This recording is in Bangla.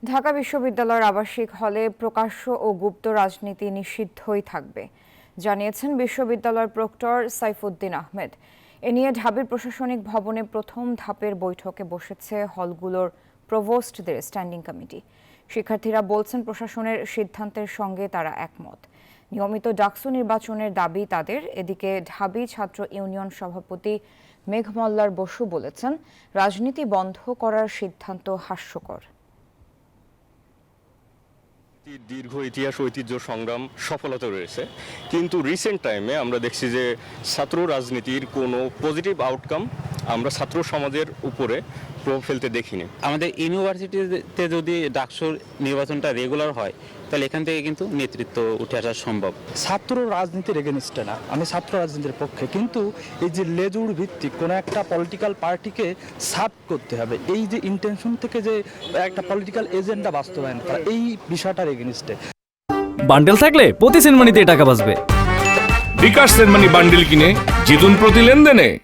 ঢাকা বিশ্ববিদ্যালয়ের আবাসিক হলে প্রকাশ্য ও গুপ্ত রাজনীতি নিষিদ্ধই থাকবে জানিয়েছেন বিশ্ববিদ্যালয়ের প্রক্টর সাইফুদ্দিন আহমেদ। এ নিয়ে ঢাবির প্রশাসনিক ভবনে প্রথম ধাপের বৈঠকে বসেছে হলগুলোর প্রভোস্টদের স্ট্যান্ডিং কমিটি। শিক্ষার্থীরা বলছেন প্রশাসনের সিদ্ধান্তের সঙ্গে তারা একমত। নিয়মিত ডাকসু নির্বাচনের দাবি তাদের। এদিকে ঢাবি ছাত্র ইউনিয়ন সভাপতি মেঘমল্লার বসু বলেছেন, রাজনীতি বন্ধ করার সিদ্ধান্ত হাস্যকর। দীর্ঘ ইতিহাস, ঐতিহ্য, সংগ্রাম, সফলতা রয়েছে, কিন্তু রিসেন্ট টাইমে আমরা দেখছি যে ছাত্র রাজনীতির কোনো পজিটিভ আউটকাম আমরা ছাত্র সমাজের উপরে প্রভাব ফেলতে দেখিনি। আমাদের ইউনিভার্সিটিতে যদি ডাকসুর নির্বাচনটা রেগুলার হয় তাহলে এখান থেকে কিন্তু নেতৃত্ব উঠে আসা সম্ভব। ছাত্র রাজনীতির এগেনিস্টে না, আমি ছাত্র রাজনীতির পক্ষে, কিন্তু এই যে লেজুড় ভিত্তিক কোনো একটা পলিটিক্যাল পার্টিকে সার্ভ করতে হবে, এই যে ইন্টেনশন থেকে যে একটা পলিটিক্যাল এজেন্ডা বাস্তবায়ন করা, এই বিষয়টার এগেনিস্টে। বান্ডেল থাকলে প্রতি সেনমানিতে টাকা বাঁচবে। বিকাশ সেনমানি বান্ডেল কিনে জিতুন প্রতি লেনদেনে।